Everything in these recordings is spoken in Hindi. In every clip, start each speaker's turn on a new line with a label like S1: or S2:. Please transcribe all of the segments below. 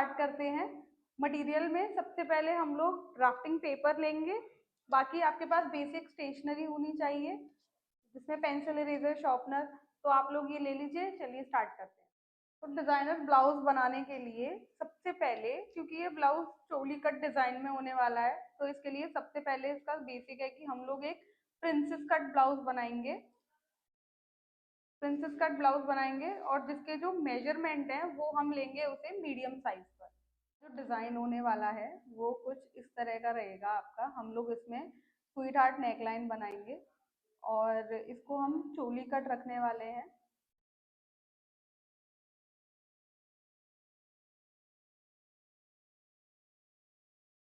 S1: स्टार्ट करते हैं। मटेरियल में सबसे पहले हम लोग ड्राफ्टिंग पेपर लेंगे, बाकी आपके पास बेसिक स्टेशनरी होनी चाहिए जिसमें पेंसिल, इरेजर, शार्पनर, तो आप लोग ये ले लीजिए। चलिए स्टार्ट करते हैं। तो डिजाइनर ब्लाउज बनाने के लिए सबसे पहले, क्योंकि ये ब्लाउज चोली कट डिजाइन में होने वाला है, तो इसके लिए सबसे पहले इसका बेसिक है कि हम लोग एक प्रिंसेस कट ब्लाउज बनाएंगे। प्रिंसेस कट ब्लाउज बनाएंगे और जिसके जो मेजरमेंट है वो हम लेंगे उसे मीडियम साइज पर। जो डिजाइन होने वाला है वो कुछ इस तरह का रहेगा आपका। हम लोग इसमें स्वीट हार्ट नेकलाइन बनाएंगे और इसको हम चोली कट रखने वाले हैं।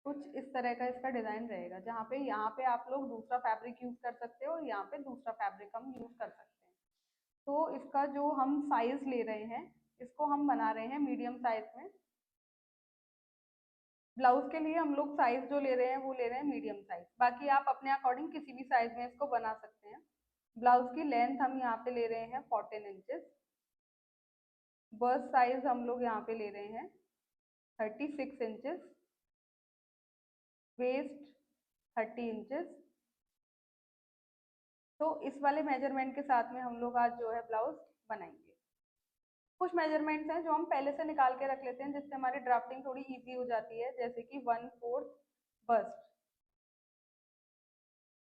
S1: कुछ इस तरह का इसका डिजाइन रहेगा, जहाँ पे यहाँ पे आप लोग दूसरा फैब्रिक यूज कर सकते हो और यहाँ पे दूसरा फैब्रिक हम यूज कर सकते हैं। तो इसका जो हम साइज ले रहे हैं, इसको हम बना रहे हैं मीडियम साइज में। ब्लाउज के लिए हम लोग साइज जो ले रहे हैं वो ले रहे हैं मीडियम साइज, बाकी आप अपने अकॉर्डिंग किसी भी साइज में इसको बना सकते हैं। ब्लाउज की लेंथ हम यहाँ पे ले रहे हैं 14 इंचेस। बर्स्ट साइज हम लोग यहाँ पे ले रहे हैं 36 इंचेस। Waste 30 inches. तो इस वाले मेजरमेंट के साथ में हम लोग आज जो है ब्लाउज बनाएंगे। कुछ मेजरमेंट्स हैं जो हम पहले से निकाल के रख लेते हैं जिससे हमारी ड्राफ्टिंग थोड़ी इजी हो जाती है, जैसे कि 1/4 बस्ट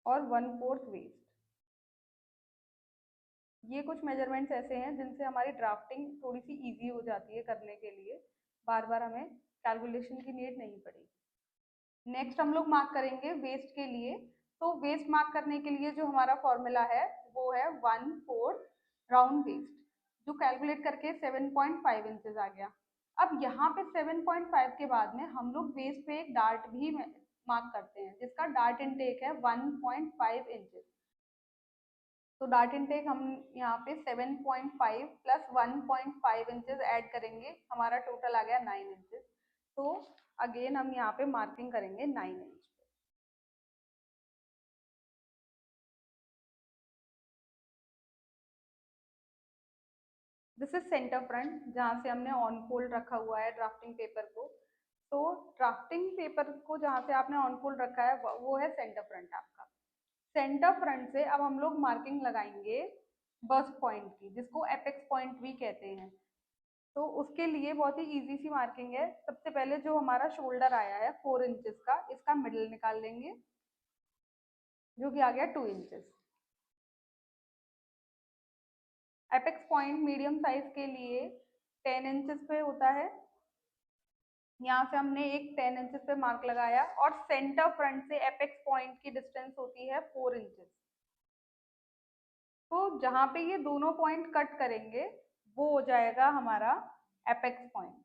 S1: और 1/4 वेस्ट। ये कुछ मेजरमेंट्स ऐसे हैं जिनसे हमारी ड्राफ्टिंग थोड़ी सी इजी हो जाती है करने के लिए, बार बार हमें कैलकुलेशन की नीड नहीं पड़ेगी। नेक्स्ट हम लोग मार्क करेंगे वेस्ट के लिए। तो वेस्ट मार्क करने के लिए जो हमारा फॉर्मूला है वो है 1/4 राउंड वेस्ट, जो कैलकुलेट करके 7.5 इंचेस आ गया। अब यहाँ पे 7.5 के बाद में हम लोग वेस्ट पे एक डार्ट भी मार्क करते हैं जिसका डार्ट इनटेक है 1.5 इंचेस। तो डार्ट इनटेक हम यहाँ पे 7.5 प्लस 1.5 इंचेस ऐड करेंगे, हमारा टोटल आ गया 9 इंचेस। तो अगेन हम यहाँ पे मार्किंग करेंगे 9 inch. This is centre front, जहाँ से हमने ऑन फोल्ड रखा हुआ है ड्राफ्टिंग पेपर को। तो ड्राफ्टिंग पेपर को जहाँ से आपने ऑन फोल्ड रखा है वो है सेंटर फ्रंट आपका। सेंटर फ्रंट से अब हम लोग मार्किंग लगाएंगे बस्ट पॉइंट की, जिसको एपेक्स पॉइंट भी कहते हैं। तो उसके लिए बहुत ही इजी सी मार्किंग है। सबसे पहले जो हमारा शोल्डर आया है 4 इंचेस का, इसका मिडल निकाल लेंगे जो कि आ गया 2 inches. Apex point medium size के लिए 10 इंचेस पे होता है। यहाँ से हमने एक 10 इंचेस पे मार्क लगाया और सेंटर फ्रंट से एपेक्स पॉइंट की डिस्टेंस होती है 4 इंचेस। तो जहाँ पे ये दोनों पॉइंट कट करेंगे वो हो जाएगा हमारा एपेक्स पॉइंट।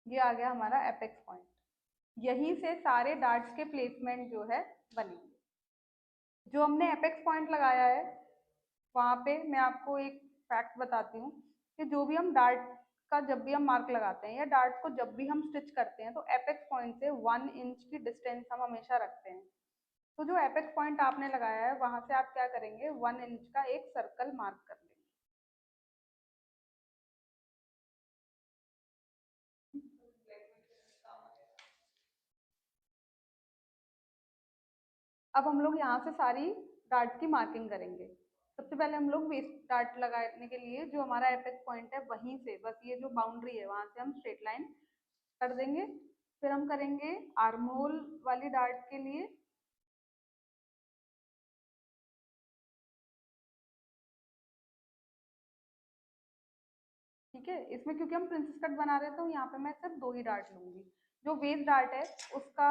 S1: ये आ गया हमारा एपेक्स पॉइंट। यहीं से सारे डार्ट्स के प्लेसमेंट जो है बनेंगे। जो हमने एपेक्स पॉइंट लगाया है वहाँ पे मैं आपको एक फैक्ट बताती हूँ कि जो भी हम डार्ट का जब भी हम मार्क लगाते हैं या डार्ट को जब भी हम स्टिच करते हैं तो एपेक्स पॉइंट से 1 इंच की डिस्टेंस हम हमेशा रखते हैं। तो जो एपेक्स पॉइंट आपने लगाया है वहां से आप क्या करेंगे, 1 इंच का एक सर्कल मार्क कर लेंगे। अब हम लोग यहाँ से सारी डार्ट की मार्किंग करेंगे। सबसे पहले हम लोग वेस्ट डार्ट लगाने के लिए जो हमारा एपेक्स पॉइंट है वहीं से बस ये जो बाउंड्री है वहां से हम स्ट्रेट लाइन कर देंगे। फिर हम करेंगे आर्महोल वाली डार्ट के लिए। ठीक है, इसमें क्योंकि हम प्रिंसेस कट बना रहे हैं तो यहाँ पे मैं सिर्फ 2 ही डार्ट लूंगी। जो वेस्ट डार्ट है उसका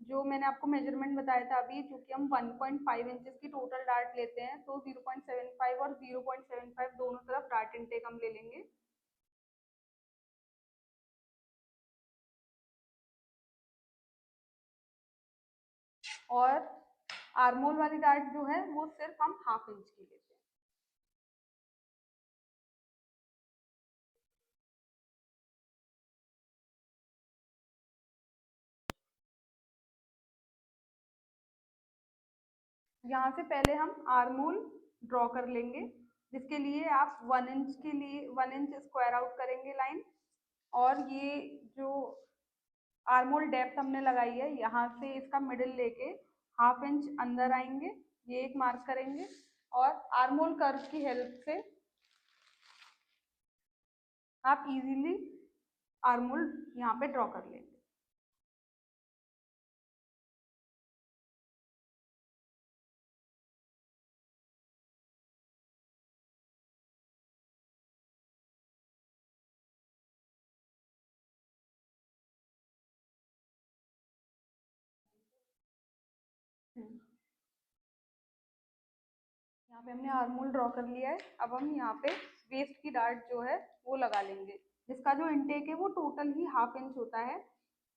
S1: जो मैंने आपको मेजरमेंट बताया था अभी, क्योंकि हम 1.5 इंचेस की टोटल डार्ट लेते हैं तो 0.75 और 0.75 दोनों तरफ डार्ट इनटेक हम ले लेंगे। और आर्मोल वाली डार्ट जो है वो सिर्फ हम 1/2 इंच की लेते हैं। यहाँ से पहले हम आर्म होल ड्रॉ कर लेंगे, जिसके लिए आप 1 इंच के लिए 1 इंच स्क्वायर आउट करेंगे लाइन। और ये जो आर्म होल डेप्थ हमने लगाई है, यहाँ से इसका मिडिल लेके 1/2 इंच अंदर आएंगे, ये एक मार्क करेंगे। और आर्म होल कर्व की हेल्प से आप इजीली आर्म होल यहाँ पे ड्रॉ कर लेंगे। यहाँ पे हमने आर्म होल ड्रॉ कर लिया है। अब हम यहाँ पे वेस्ट की डार्ट जो है वो लगा लेंगे, जिसका जो इनटेक है वो टोटल ही 1/2 इंच होता है।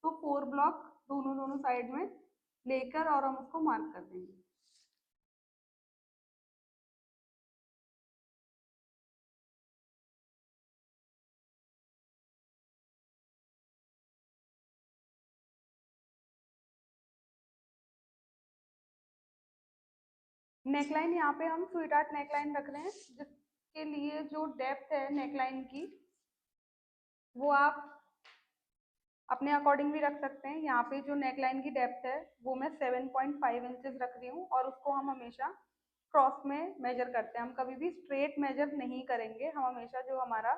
S1: तो 4 ब्लॉक दोनों दोनों साइड में लेकर और हम उसको मार्क कर देंगे। नेकलाइन यहाँ पे हम स्वीट आर्ट नेकलाइन रख रहे हैं, जिसके लिए जो डेप्थ है नेकलाइन की वो आप अपने अकॉर्डिंग भी रख सकते हैं। यहाँ पे जो नेकलाइन की डेप्थ है वो मैं 7.5 इंचेस रख रही हूँ, और उसको हम हमेशा क्रॉस में मेजर करते हैं। हम कभी भी स्ट्रेट मेजर नहीं करेंगे, हम हमेशा जो हमारा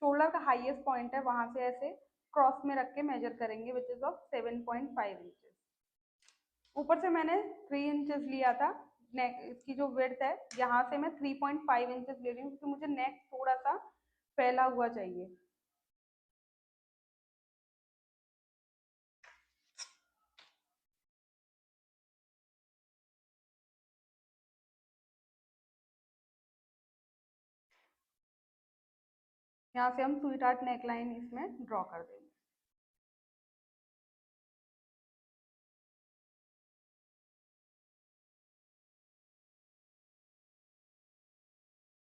S1: शोल्डर का हाईएस्ट पॉइंट है वहां से ऐसे क्रॉस में रख के मेजर करेंगे, विच इज ऑफ 7.5 इंचेस। ऊपर से मैंने 3 इंचेस लिया था। नेक इसकी जो विड्थ है यहाँ से मैं 3.5 इंचेस ले रही हूँ, क्योंकि मुझे नेक थोड़ा सा फैला हुआ चाहिए। यहाँ से हम स्वीट आर्ट नेकलाइन इसमें ड्रॉ कर देंगे।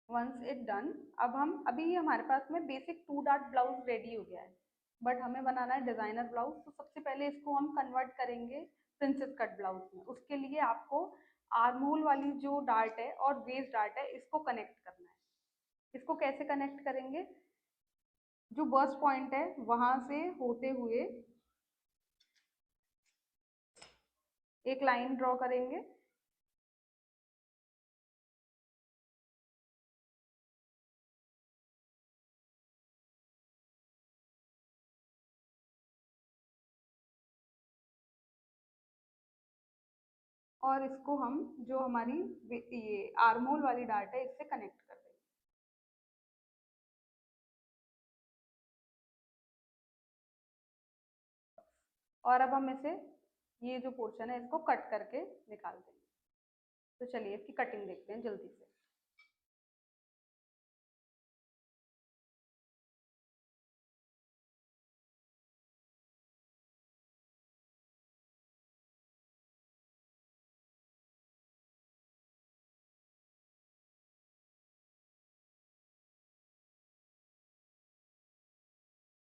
S1: वंस इट डन, अब हम अभी हमारे पास में बेसिक 2 डॉट ब्लाउज रेडी हो गया है, बट हमें बनाना है डिजाइनर ब्लाउज। तो सबसे पहले इसको हम कन्वर्ट करेंगे प्रिंसेस कट ब्लाउज में। उसके लिए आपको आर्म होल वाली जो डार्ट है और वेस्ट डार्ट है इसको कनेक्ट करना है। इसको कैसे कनेक्ट करेंगे, जो बर्स्ट पॉइंट है वहां से होते हुए एक लाइन ड्रॉ करेंगे, और इसको हम जो हमारी ये आर्म होल वाली डार्ट है इससे कनेक्ट कर देंगे। और अब हम इसे ये जो पोर्शन है इसको कट करके निकाल देंगे। तो चलिए इसकी कटिंग देखते हैं जल्दी से।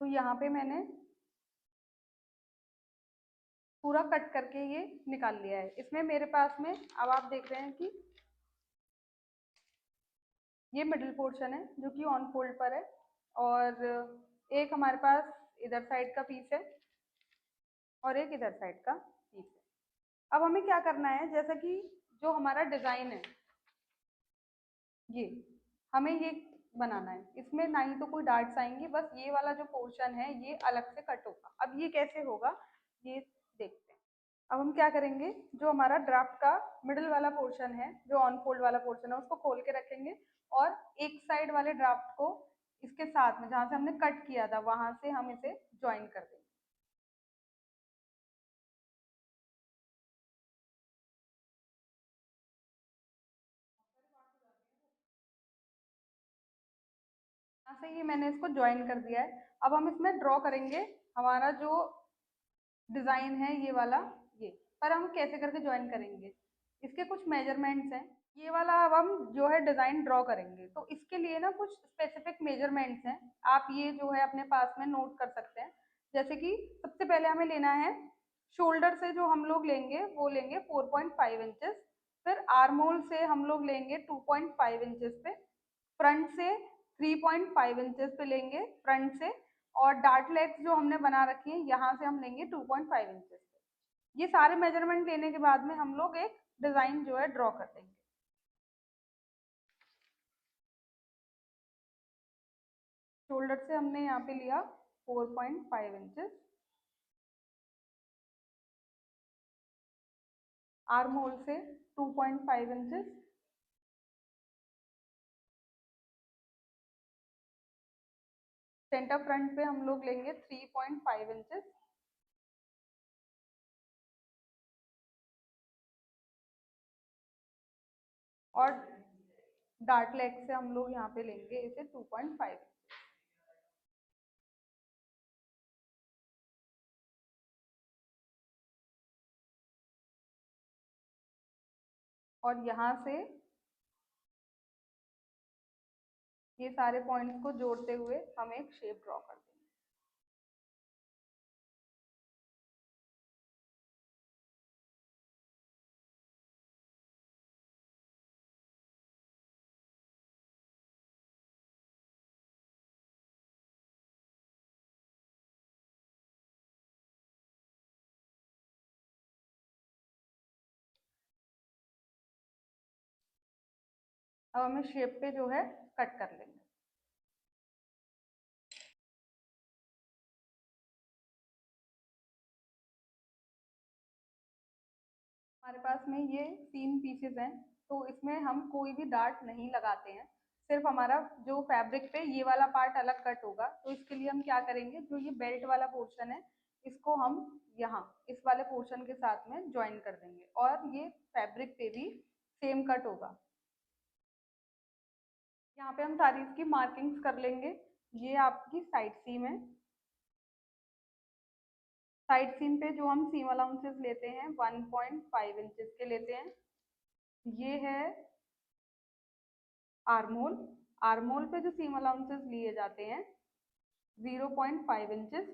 S1: तो यहाँ पे मैंने पूरा कट करके ये निकाल लिया है। इसमें मेरे पास में अब आप देख रहे हैं कि ये मिडिल पोर्शन है जो कि ऑन फोल्ड पर है, और एक हमारे पास इधर साइड का पीस है और एक इधर साइड का पीस है। अब हमें क्या करना है, जैसा कि जो हमारा डिजाइन है ये हमें ये बनाना है। इसमें ना ही तो कोई डार्ट्स आएंगे, बस ये वाला जो पोर्शन है ये अलग से कट होगा। अब ये कैसे होगा ये देखते हैं। अब हम क्या करेंगे, जो हमारा ड्राफ्ट का मिडिल वाला पोर्शन है, जो ऑन फोल्ड वाला पोर्शन है, उसको खोल के रखेंगे, और एक साइड वाले ड्राफ्ट को इसके साथ में जहाँ से हमने कट किया था वहां से हम इसे ज्वाइन कर देंगे। यहाँ से ये मैंने इसको ज्वाइन कर दिया है। अब हम इसमें ड्रॉ करेंगे हमारा जो डिजाइन है ये वाला, ये पर हम कैसे करके ज्वाइन करेंगे, इसके कुछ मेजरमेंट्स हैं। ये वाला अब हम जो है डिजाइन ड्रॉ करेंगे, तो इसके लिए ना कुछ स्पेसिफिक मेजरमेंट्स हैं, आप ये जो है अपने पास में नोट कर सकते हैं। जैसे कि सबसे पहले हमें लेना है शोल्डर से, जो हम लोग लेंगे वो लेंगे 4.5 इंचेस। फिर आर्म होल से हम लोग लेंगे 2.5 इंचेस पे, फ्रंट से 3.5 इंचेस पे लेंगे फ्रंट से, और डार्ट लेग्स जो हमने बना रखी है यहाँ से हम लेंगे 2.5 इंचेस पे। ये सारे मेजरमेंट लेने के बाद में हम लोग एक डिजाइन जो है ड्रॉ कर देंगे। शोल्डर से हमने यहाँ पे लिया 4.5 इंचेस, आर्म होल से 2.5 इंचेस, सेंटर फ्रंट पे हम लोग लेंगे 3.5 इंचेस, और डार्ट लेग से हम लोग यहाँ पे लेंगे इसे 2.5। और यहाँ से ये सारे पॉइंट्स को जोड़ते हुए हम एक शेप ड्रॉ कर देंगे। अब हमें शेप पे जो है कट कर लेंगे। हमारे पास में ये 3 पीसेस हैं, तो इसमें हम कोई भी डार्ट नहीं लगाते हैं, सिर्फ हमारा जो फैब्रिक पे ये वाला पार्ट अलग कट होगा। तो इसके लिए हम क्या करेंगे, जो ये बेल्ट वाला पोर्शन है इसको हम यहाँ इस वाले पोर्शन के साथ में ज्वाइन कर देंगे, और ये फैब्रिक पे भी सेम कट होगा। यहाँ पे हम सारी इसकी मार्किंग्स कर लेंगे। ये आपकी साइड सीम है। साइड सीम पे जो हम सीम अलाउंसेस लेते हैं 1.5 इंचेस के लेते हैं। ये है आर्मोल। आर्मोल पे जो सीम अलाउंसेस लिए जाते हैं 0.5 inches.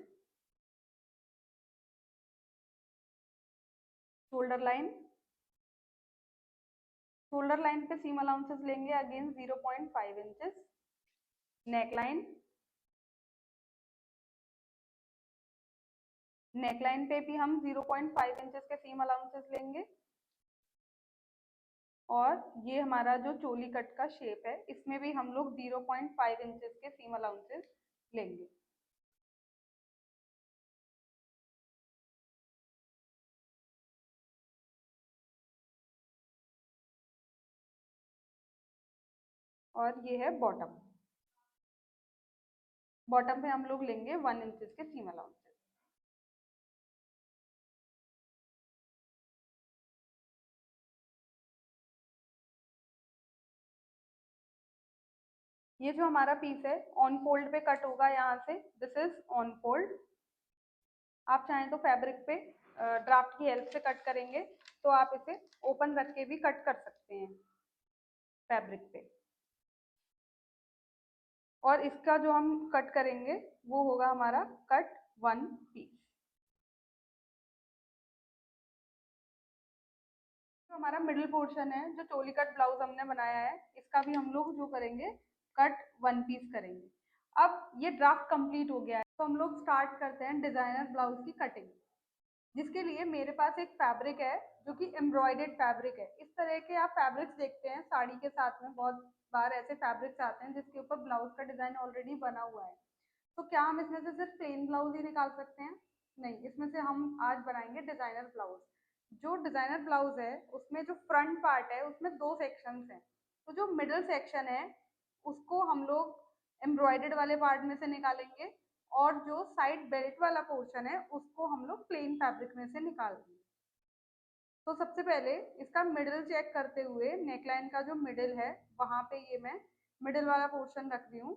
S1: Shoulder line, shoulder line पे सीम अलाउंसेस लेंगे again 0.5 inches. Neck line, neck line पे भी हम 0.5 इंचेस के सीम अलाउंसेस लेंगे। और ये हमारा जो चोली कट का शेप है इसमें भी हम लोग 0.5 इंचेस के सीम अलाउंसेस लेंगे। और ये है बॉटम। बॉटम पे हम लोग लेंगे 1 इंचेस के सीम अलाउंसेस। ये जो हमारा पीस है ऑन फोल्ड पे कट होगा यहाँ से, दिस इज ऑन फोल्ड। आप चाहें तो फैब्रिक पे ड्राफ्ट की हेल्प से कट करेंगे, तो आप इसे ओपन रख के भी कट कर सकते हैं फैब्रिक पे। और इसका जो हम कट करेंगे वो होगा हमारा कट 1 पीस। जो हमारा मिडिल पोर्शन है, जो चोली कट ब्लाउज हमने बनाया है, इसका भी हम लोग जो करेंगे कट 1 पीस करेंगे। अब ये ड्राफ्ट कंप्लीट हो गया है, तो हम लोग स्टार्ट करते हैं डिजाइनर ब्लाउज की कटिंग। जिसके लिए मेरे पास एक फैब्रिक है जो कि एम्ब्रॉयडेड फैब्रिक है। इस तरह के आप फैब्रिक्स देखते हैं साड़ी के साथ में, बहुत बार ऐसे फैब्रिक्स आते हैं जिसके ऊपर ब्लाउज का डिजाइन ऑलरेडी बना हुआ है। तो क्या हम इसमें से सिर्फ प्लेन ब्लाउज ही निकाल सकते हैं? नहीं, इसमें से हम आज बनाएंगे डिजाइनर ब्लाउज। जो डिजाइनर ब्लाउज है उसमें जो फ्रंट पार्ट है उसमें 2 सेक्शंस हैं। तो जो मिडल सेक्शन है उसको हम लोग एम्ब्रॉयडेड वाले पार्ट में से निकालेंगे, और जो साइड बेल्ट वाला पोर्शन है उसको हम लोग प्लेन फैब्रिक में से निकाल देंगे। तो सबसे पहले इसका मिडिल चेक करते हुए नेकलाइन का जो मिडिल है वहां पे ये मैं मिडिल वाला पोर्शन रख रही हूँ,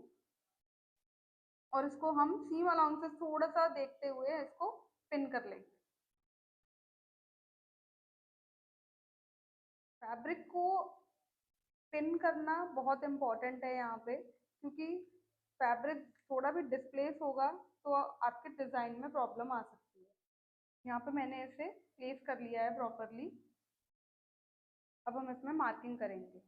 S1: और इसको हम सीम अलाउंसेस थोड़ा सा देखते हुए इसको पिन कर लेंगे। फैब्रिक को पिन करना बहुत इम्पोर्टेंट है यहाँ पे, क्योंकि फैब्रिक थोड़ा भी डिस्प्लेस होगा तो आपके डिजाइन में प्रॉब्लम आ सकती है। यहाँ पे मैंने इसे प्लेस कर लिया है प्रॉपरली। अब हम इसमें मार्किंग करेंगे।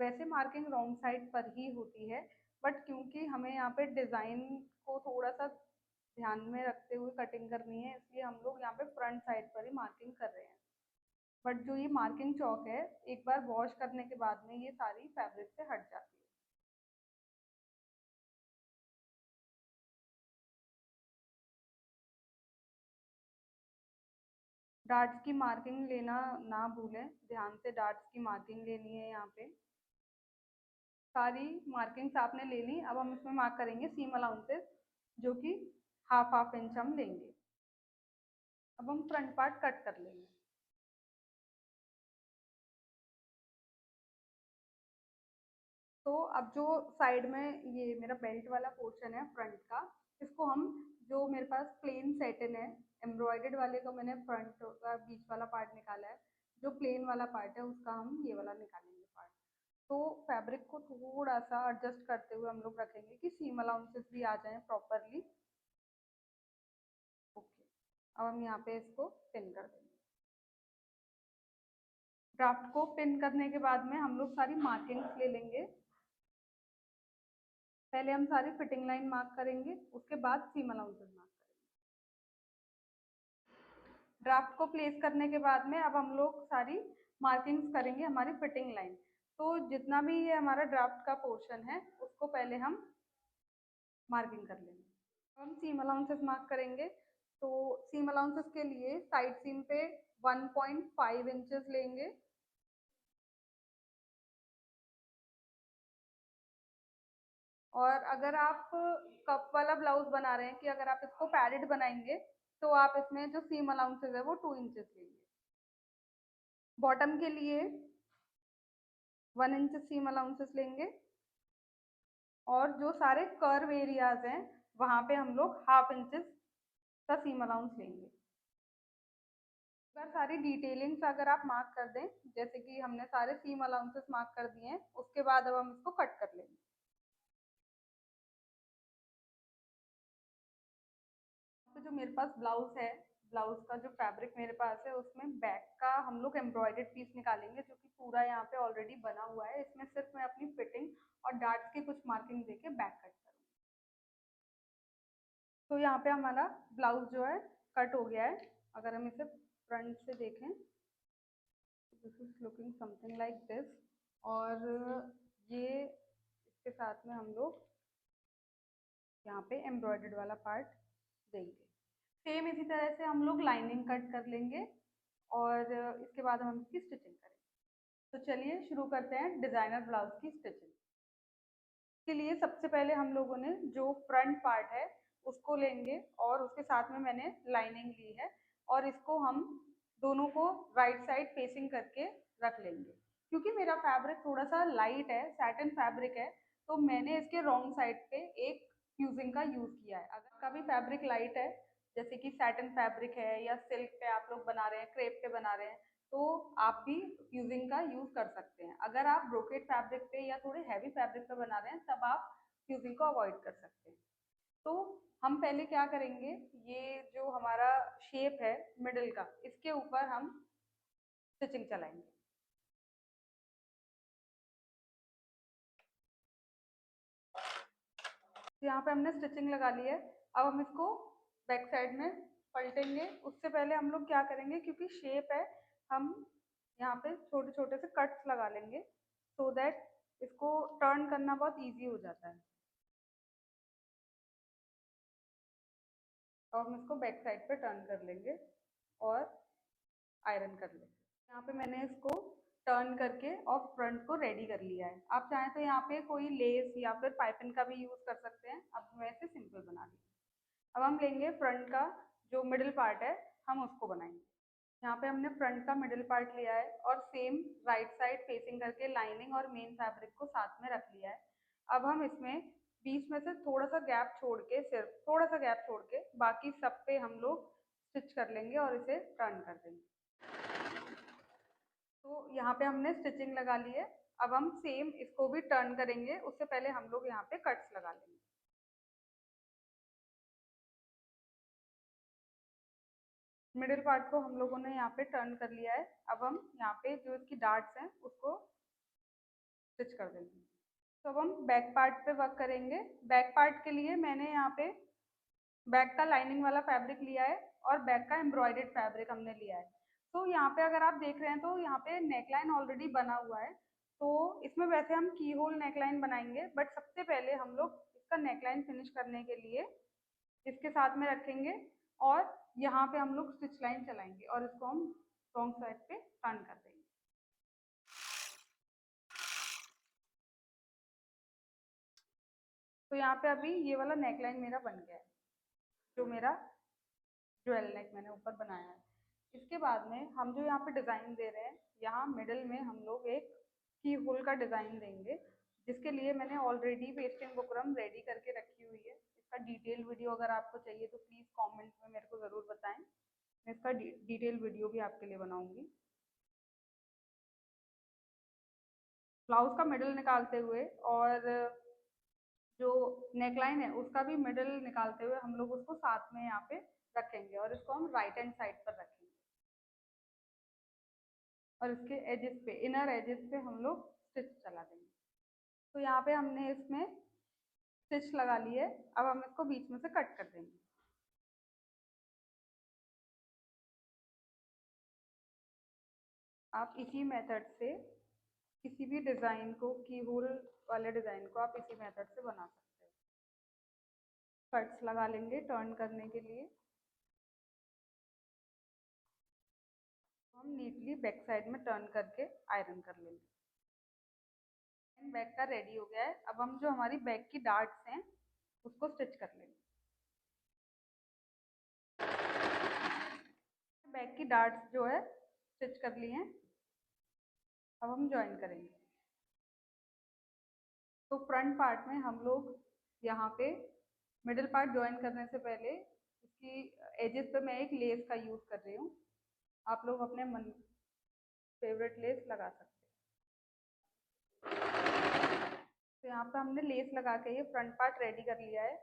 S1: वैसे मार्किंग रॉन्ग साइड पर ही होती है, बट क्योंकि हमें यहाँ पे डिज़ाइन को थोड़ा सा ध्यान में रखते हुए कटिंग करनी है, इसलिए हम लोग यहाँ पे फ्रंट साइड पर ही मार्किंग कर रहे हैं। बट जो ये मार्किंग चौक है, एक बार वॉश करने के बाद में ये सारी फैब्रिक से हट जाती है। डार्ट्स की मार्किंग लेना ना भूलें, ध्यान से डार्ट्स की मार्किंग लेनी है। यहाँ पे सारी मार्किंग्स आपने ले ली। अब हम इसमें मार्क करेंगे सीम अलाउंसेस, जो कि हाफ इंच हम लेंगे। अब हम फ्रंट पार्ट कट कर लेंगे। तो अब जो साइड में ये मेरा बेल्ट वाला पोर्शन है फ्रंट का, इसको हम, जो मेरे पास प्लेन सेटिन है, एम्ब्रॉयडर्ड वाले का मैंने फ्रंट का बीच वाला पार्ट निकाला है, जो प्लेन वाला पार्ट है उसका हम ये वाला निकालेंगे पार्ट। तो फैब्रिक को थोड़ा सा एडजस्ट करते हुए हम लोग रखेंगे कि सीम अलाउंसेस भी आ जाएं प्रॉपरली। ओके, अब हम यहाँ पे इसको पिन कर देंगे। ड्राफ्ट को पिन करने के बाद में हम लोग सारी मार्किंग्स ले लेंगे। पहले हम सारी फिटिंग लाइन मार्क करेंगे, उसके बाद सीम अलाउंसेस मार्क करेंगे। ड्राफ्ट को प्लेस करने के बाद में अब हम लोग सारी मार्किंग्स करेंगे हमारी फिटिंग लाइन। तो जितना भी ये हमारा ड्राफ्ट का पोर्शन है, उसको पहले हम मार्किंग कर लेंगे। हम सीम अलाउंसेस मार्क करेंगे। तो सीम अलाउंसेस के लिए साइड सीम पे 1.5 इंचेस लेंगे। और अगर आप कप वाला ब्लाउज बना रहे हैं, कि अगर आप इसको पैडेड बनाएंगे, तो आप इसमें जो सीम अलाउंसेस है वो 2 इंचेस लेंगे। बॉटम के लिए 1 इंच सीम अलाउंसेस लेंगे। और जो सारे कर्व एरियाज हैं, वहां पे हम लोग हाफ इंचेस का सीम अलाउंस लेंगे। अगर सारी डिटेलिंग्स अगर आप मार्क कर दें, जैसे कि हमने सारे सीम अलाउंसेस मार्क कर दिए हैं, उसके बाद अब हम इसको कट कर लेंगे। तो जो मेरे पास ब्लाउज है, ब्लाउज का जो फैब्रिक मेरे पास है, उसमें बैक का हम लोग एम्ब्रॉयडर्ड पीस निकालेंगे, जो कि पूरा यहाँ पे ऑलरेडी बना हुआ है। इसमें सिर्फ मैं अपनी फिटिंग और डार्ट्स की कुछ मार्किंग देके बैक कट करूँगी। तो यहाँ पे हमारा ब्लाउज जो है कट हो गया है। अगर हम इसे फ्रंट से देखें, this is looking something like this. और ये इसके साथ में हम लोग यहाँ पे एम्ब्रॉयडर्ड वाला पार्ट देंगे। सेम इसी तरह से हम लोग लाइनिंग कट कर लेंगे और इसके बाद हम इसकी स्टिचिंग करेंगे। तो चलिए शुरू करते हैं डिज़ाइनर ब्लाउज की स्टिचिंग। इसके लिए सबसे पहले हम लोगों ने जो फ्रंट पार्ट है उसको लेंगे, और उसके साथ में मैंने लाइनिंग ली है, और इसको हम दोनों को राइट साइड फेसिंग करके रख लेंगे। क्योंकि मेरा फैब्रिक थोड़ा सा लाइट है, सैटिन फैब्रिक है, तो मैंने इसके रॉन्ग साइड पे एक फ्यूजिंग का यूज़ किया है। अगर का भी फैब्रिक लाइट है, जैसे कि सैटिन फैब्रिक है या सिल्क पे आप लोग बना रहे हैं, क्रेप पे बना रहे हैं, तो आप भी फ्यूजिंग का यूज़ कर सकते हैं। अगर आप ब्रोकेट फैब्रिक पे या थोड़े हैवी फैब्रिक पे बना रहे हैं, तब आप फ्यूजिंग को अवॉइड कर सकते हैं। तो हम पहले क्या करेंगे, ये जो हमारा शेप है मिडिल का, इसके ऊपर हम स्टिचिंग चलाएंगे। तो यहाँ पे हमने स्टिचिंग लगा ली है। अब हम इसको बैक साइड में पलटेंगे। उससे पहले हम लोग क्या करेंगे, क्योंकि शेप है, हम यहाँ पे छोटे छोटे से कट्स लगा लेंगे, सो दैट इसको टर्न करना बहुत इजी हो जाता है। और हम इसको बैक साइड पे टर्न कर लेंगे और आयरन कर लेंगे। यहाँ पे मैंने इसको टर्न करके और फ्रंट को रेडी कर लिया है। आप चाहें तो यहाँ पे कोई लेस या फिर पाइपिंग का भी यूज़ कर सकते हैं। अब मैं इसे सिंपल बना ली। अब हम लेंगे फ्रंट का जो मिडिल पार्ट है, हम उसको बनाएंगे। यहाँ पे हमने फ्रंट का मिडिल पार्ट लिया है और सेम राइट साइड फेसिंग करके लाइनिंग और मेन फैब्रिक को साथ में रख लिया है। अब हम इसमें बीच में से थोड़ा सा गैप छोड़ के, सिर्फ थोड़ा सा गैप छोड़ के, बाकी सब पे हम लोग स्टिच कर लेंगे और इसे टर्न कर देंगे। तो यहाँ पे हमने स्टिचिंग लगा ली है। अब हम सेम इसको भी टर्न करेंगे, उससे पहले हम लोग यहाँ पे कट्स लगा लेंगे। मिडिल पार्ट को हम लोगों ने यहाँ पे टर्न कर लिया है। अब हम यहाँ पे जो इसकी डार्ट्स हैं उसको स्टिच कर देंगे। तो अब हम बैक पार्ट पे वर्क करेंगे। बैक पार्ट के लिए मैंने यहाँ पे बैक का लाइनिंग वाला फैब्रिक लिया है और बैक का एम्ब्रॉयडर्ड फैब्रिक हमने लिया है। तो यहाँ पे अगर आप देख रहे हैं तो यहाँ पे नेकलाइन ऑलरेडी बना हुआ है। तो इसमें वैसे हम की होल नेकलाइन बनाएंगे, बट सबसे पहले हम लोग इसका नेकलाइन फिनिश करने के लिए इसके साथ में रखेंगे और यहाँ पे हम लोग स्टिच लाइन चलाएंगे और इसको हम रॉन्ग साइड पे टर्न कर देंगे। तो यहाँ पे अभी ये वाला नेकलाइन मेरा बन गया है, जो मेरा ज्वेल नेक मैंने ऊपर बनाया है। इसके बाद में हम जो यहाँ पे डिज़ाइन दे रहे हैं, यहाँ मिडिल में हम लोग एक की होल का डिज़ाइन देंगे, जिसके लिए मैंने ऑलरेडी पेस्टिंग बुकरम रेडी करके रखी हुई है। इसका डिटेल वीडियो अगर आपको चाहिए तो प्लीज़ कमेंट में मेरे को ज़रूर बताएं, मैं इसका डिटेल वीडियो भी आपके लिए बनाऊंगी। ब्लाउज का मिडल निकालते हुए और जो नेकलाइन है उसका भी मिडल निकालते हुए हम लोग उसको साथ में यहाँ पे रखेंगे और इसको हम राइट हैंड साइड पर रखेंगे और इसके एजेस पे, इनर एजेस पे हम लोग स्टिच चला देंगे। तो यहाँ पे हमने इसमें स्टिच लगा ली है। अब हम इसको बीच में से कट कर देंगे। आप इसी मेथड से किसी भी डिज़ाइन को, की होल वाले डिज़ाइन को आप इसी मेथड से बना सकते हो। कट्स लगा लेंगे टर्न करने के लिए। हम नीटली बैक साइड में टर्न करके आयरन कर लेंगे। बैक का रेडी हो गया है। अब हम जो हमारी बैक की डार्ट्स हैं उसको स्टिच कर लेंगे। बैक की डार्ट्स जो है स्टिच कर ली हैं। अब हम ज्वाइन करेंगे। तो फ्रंट पार्ट में हम लोग यहाँ पे मिडिल पार्ट ज्वाइन करने से पहले इसकी एजेस पे मैं एक लेस का यूज़ कर रही हूँ। आप लोग अपने मन फेवरेट लेस लगा सकते हैं। तो यहाँ पे हमने लेस लगा के ये फ्रंट पार्ट रेडी कर लिया है।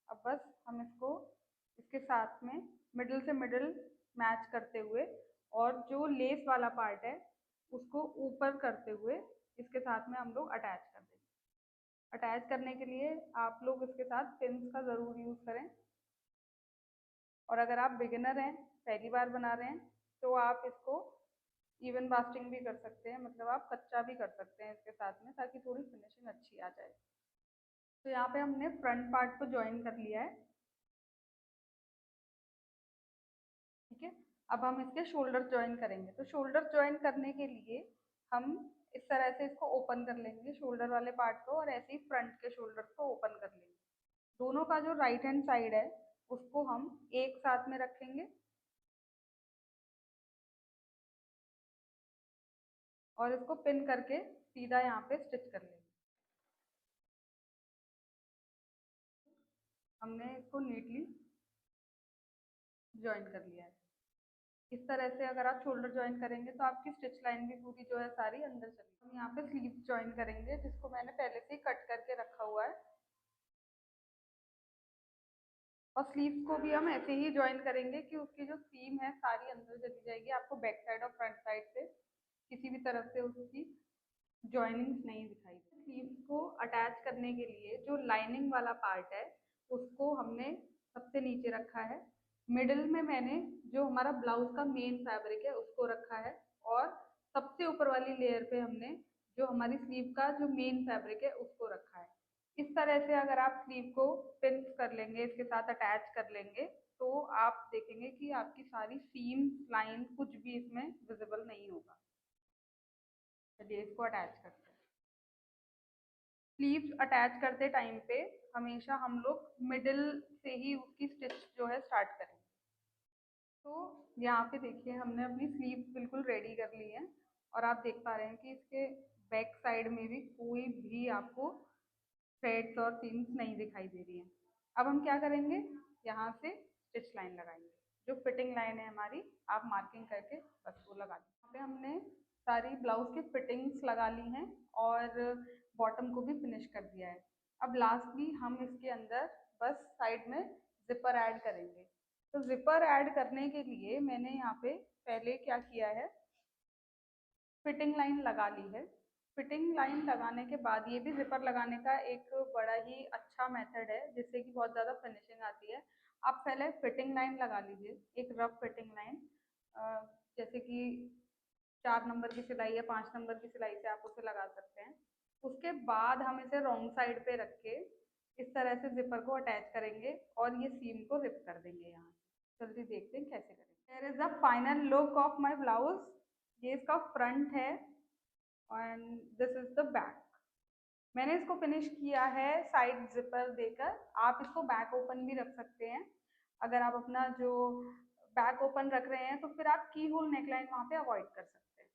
S1: अब बस हम इसको इसके साथ में मिडिल से मिडिल मैच करते हुए और जो लेस वाला पार्ट है उसको ऊपर करते हुए इसके साथ में हम लोग अटैच कर देंगे। अटैच करने के लिए आप लोग इसके साथ पिन्स का ज़रूर यूज़ करें, और अगर आप बिगिनर हैं, पहली बार बना रहे हैं, तो आप इसको इवन बास्टिंग भी कर सकते हैं, मतलब आप कच्चा भी कर सकते हैं इसके साथ में, ताकि थोड़ी फिनिशिंग अच्छी आ जाए। तो यहाँ पे हमने फ्रंट पार्ट को ज्वाइन कर लिया है, ठीक है। अब हम इसके शोल्डर ज्वाइन करेंगे। तो शोल्डर ज्वाइन करने के लिए हम इस तरह से इसको ओपन कर लेंगे, शोल्डर वाले पार्ट को, और ऐसे ही फ्रंट के शोल्डर को ओपन कर लेंगे। दोनों का जो राइट हैंड साइड है उसको हम एक साथ में रखेंगे और इसको पिन करके सीधा यहाँ पे स्टिच कर लेंगे। हमने इसको नीटली ज्वाइन कर लिया है। इस तरह से अगर आप शोल्डर ज्वाइन करेंगे तो आपकी स्टिच लाइन भी पूरी जो है सारी अंदर चली। हम यहाँ पे स्लीव्स ज्वाइन करेंगे, जिसको मैंने पहले से ही कट करके रखा हुआ है, और स्लीव्स को भी हम ऐसे ही ज्वाइन करेंगे कि उसकी जो सीम है सारी अंदर चली जाएगी। आपको बैक साइड और फ्रंट साइड से किसी भी तरफ से उसकी जॉइनिंग्स नहीं दिखाई देती। स्लीव्स को अटैच करने के लिए जो लाइनिंग वाला पार्ट है उसको हमने सबसे नीचे रखा है। मिडिल में मैंने जो हमारा ब्लाउज का मेन फैब्रिक है उसको रखा है, और सबसे ऊपर वाली लेयर पे हमने जो हमारी स्लीव का जो मेन फैब्रिक है उसको रखा है। इस तरह से अगर आप स्लीव को पिन कर लेंगे, इसके साथ अटैच कर लेंगे, तो आप देखेंगे कि आपकी सारी सीम लाइन कुछ भी इसमें विजिबल नहीं होगा। चलिए इसको अटैच करते हैं। स्लीव्स अटैच करते टाइम पे हमेशा हम लोग मिडिल से ही उसकी स्टिच जो है स्टार्ट करेंगे। तो यहाँ पे देखिए हमने अपनी स्लीव्स बिल्कुल रेडी कर ली है, और आप देख पा रहे हैं कि इसके बैक साइड में भी कोई भी आपको थ्रेड्स और सीम्स नहीं दिखाई दे रही है। अब हम क्या करेंगे, यहाँ से स्टिच लाइन लगाएंगे। जो फिटिंग लाइन है हमारी, आप मार्किंग करके बस वो लगा दें। यहाँ पे हमने सारी ब्लाउज की फिटिंग्स लगा ली हैं और बॉटम को भी फिनिश कर दिया है। अब लास्टली हम इसके अंदर बस साइड में जिपर ऐड करेंगे। तो जिपर ऐड करने के लिए मैंने यहाँ पे पहले क्या किया है, फिटिंग लाइन लगा ली है। फिटिंग लाइन लगाने के बाद ये भी जिपर लगाने का एक बड़ा ही अच्छा मेथड है जिससे कि बहुत ज़्यादा फिनिशिंग आती है। आप पहले फिटिंग लाइन लगा लीजिए, एक रफ फिटिंग लाइन, जैसे कि 4 नंबर की सिलाई या 5 नंबर की सिलाई से आप उसे लगा सकते हैं। उसके बाद हम इसे रॉन्ग साइड पे रख के इस तरह से जिपर को अटैच करेंगे और ये सीम को रिप कर देंगे। यहाँ जल्दी देखते हैं कैसे करेंगे। There is the final look of my blouse. ये इसका फ्रंट है and this is the back. मैंने इसको फिनिश किया है साइड जिपर देकर। आप इसको बैक ओपन भी रख सकते हैं। अगर आप अपना जो बैक ओपन रख रहे हैं तो फिर आप की होल नेकलाइन वहाँ पे अवॉइड कर सकते हैं।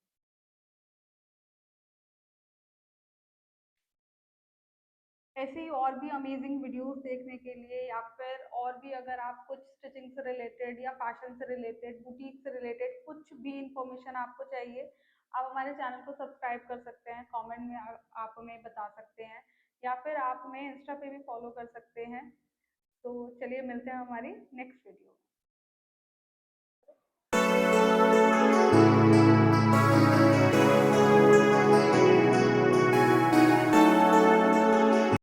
S1: ऐसे ही और भी अमेजिंग वीडियोस देखने के लिए या फिर और भी अगर आप कुछ स्टिचिंग से रिलेटेड या फैशन से रिलेटेड, बुटीक से रिलेटेड कुछ भी इंफॉर्मेशन आपको चाहिए, आप हमारे चैनल को सब्सक्राइब कर सकते हैं। कमेंट में आप हमें बता सकते हैं या फिर आप हमें इंस्टा पे भी फॉलो कर सकते हैं। तो चलिए मिलते हैं हमारी नेक्स्ट वीडियो में।